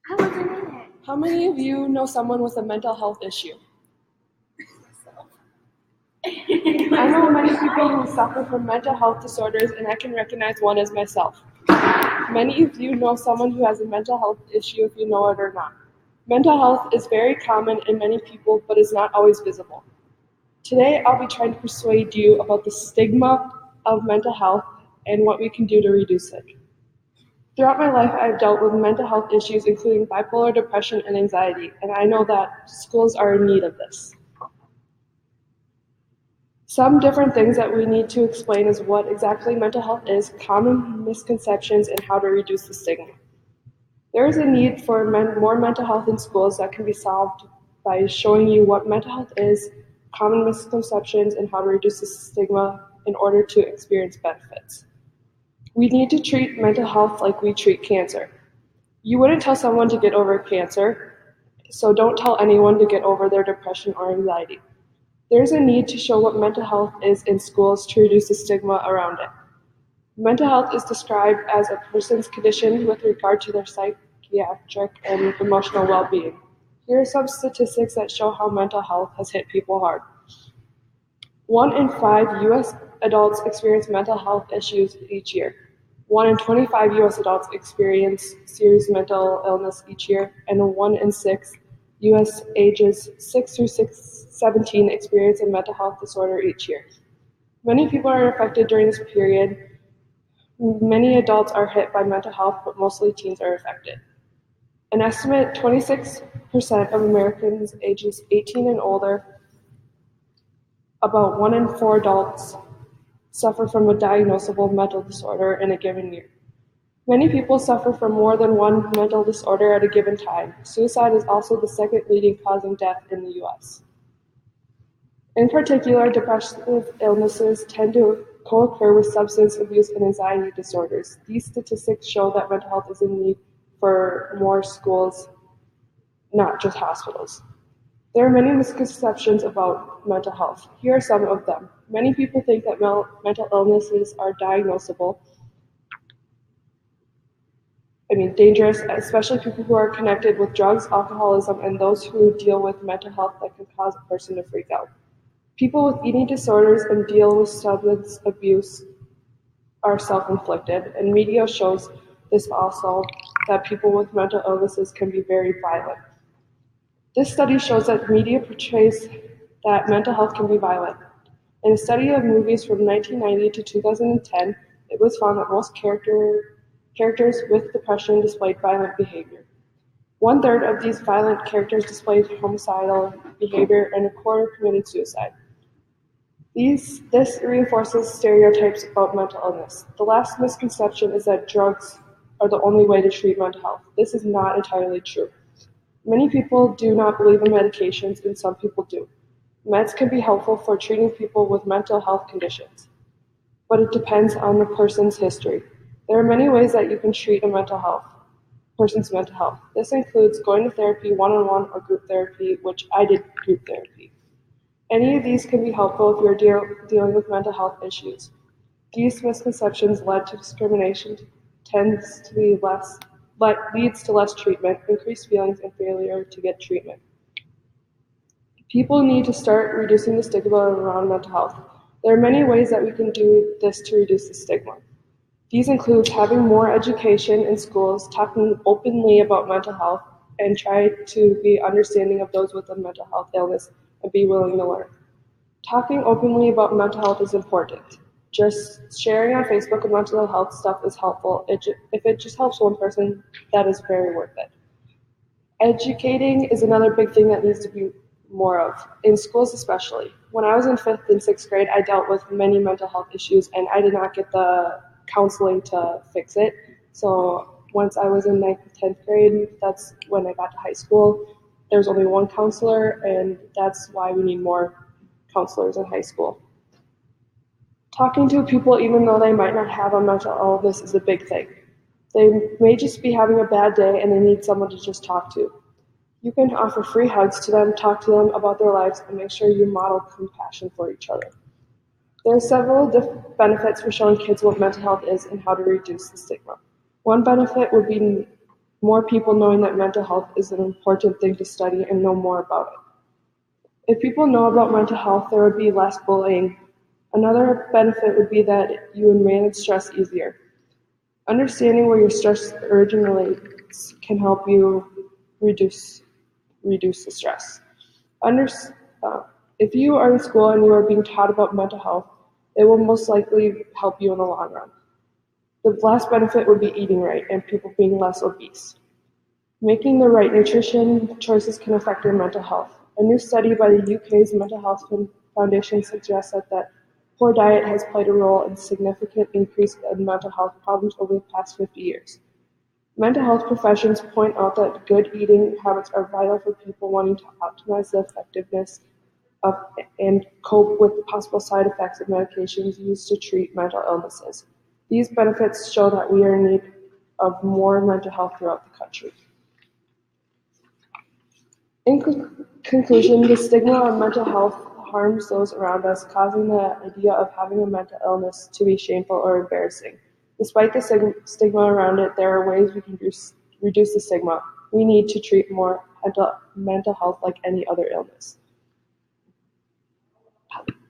I wasn't in it. How many of you know someone with a mental health issue? I know many people who suffer from mental health disorders, and I can recognize one as myself. Many of you know someone who has a mental health issue if you know it or not. Mental health is very common in many people, but is not always visible. Today, I'll be trying to persuade you about the stigma of mental health and what we can do to reduce it. Throughout my life, I've dealt with mental health issues, including bipolar depression and anxiety, and I know that schools are in need of this. Some different things that we need to explain is what exactly mental health is, common misconceptions, and how to reduce the stigma. There is a need for more mental health in schools that can be solved by showing you what mental health is, common misconceptions, and how to reduce the stigma in order to experience benefits. We need to treat mental health like we treat cancer. You wouldn't tell someone to get over cancer, so don't tell anyone to get over their depression or anxiety. There's a need to show what mental health is in schools to reduce the stigma around it. Mental health is described as a person's condition with regard to their psychiatric and emotional well-being. Here are some statistics that show how mental health has hit people hard. 1 in 5 U.S. adults experience mental health issues each year. 1 in 25 U.S. adults experience serious mental illness each year, and 1 in 6 U.S. ages 6 through 17 experience a mental health disorder each year. Many people are affected during this period. Many adults are hit by mental health, but mostly teens are affected. An estimate 26% of Americans ages 18 and older, about 1 in 4 adults, suffer from a diagnosable mental disorder in a given year. Many people suffer from more than one mental disorder at a given time. Suicide is also the second leading cause of death in the U.S. In particular, depressive illnesses tend to co-occur with substance abuse and anxiety disorders. These statistics show that mental health is in need for more schools, not just hospitals. There are many misconceptions about mental health. Here are some of them. Many people think that mental illnesses are dangerous, especially people who are connected with drugs, alcoholism, and those who deal with mental health that can cause a person to freak out. People with eating disorders and deal with substance abuse are self-inflicted, and media shows this also, that people with mental illnesses can be very violent. This study shows that media portrays that mental health can be violent. In a study of movies from 1990 to 2010, it was found that most characters with depression displayed violent behavior. 1/3 of these violent characters displayed homicidal behavior, and a quarter committed suicide. This reinforces stereotypes about mental illness. The last misconception is that drugs are the only way to treat mental health. This is not entirely true. Many people do not believe in medications, and some people do. Meds can be helpful for treating people with mental health conditions, but it depends on the person's history. There are many ways that you can treat a person's mental health. This includes going to therapy one-on-one or group therapy, which I did group therapy. Any of these can be helpful if you're dealing with mental health issues. These misconceptions led to discrimination, leads to less treatment, increased feelings, and failure to get treatment. People need to start reducing the stigma around mental health. There are many ways that we can do this to reduce the stigma. These include having more education in schools, talking openly about mental health, and try to be understanding of those with a mental health illness and be willing to learn. Talking openly about mental health is important. Just sharing on Facebook mental health stuff is helpful. If it just helps one person, that is very worth it. Educating is another big thing that needs to be more of, in schools especially. When I was in 5th and 6th grade, I dealt with many mental health issues, and I did not get the counseling to fix it. So once I was in 9th and 10th grade, that's when I got to high school. There's only one counselor, and that's why we need more counselors in high school. Talking to people even though they might not have a mental illness is a big thing. They may just be having a bad day and they need someone to just talk to. You can offer free hugs to them, talk to them about their lives, and make sure you model compassion for each other. There are several benefits for showing kids what mental health is and how to reduce the stigma. One benefit would be more people knowing that mental health is an important thing to study and know more about it. If people know about mental health, there would be less bullying. Another benefit would be that you would manage stress easier. Understanding where your stress originates can help you reduce reduce the stress. Under, uh, if you are in school and you are being taught about mental health, it will most likely help you in the long run. The last benefit would be eating right and people being less obese. Making the right nutrition choices can affect your mental health. A new study by the UK's Mental Health Foundation suggests that poor diet has played a role in significant increase in mental health problems over the past 50 years. Mental health professions point out that good eating habits are vital for people wanting to optimize the effectiveness of and cope with possible side effects of medications used to treat mental illnesses. These benefits show that we are in need of more mental health throughout the country. In conclusion, the stigma on mental health harms those around us, causing the idea of having a mental illness to be shameful or embarrassing. Despite the stigma around it, there are ways we can reduce the stigma. We need to treat more mental health like any other illness.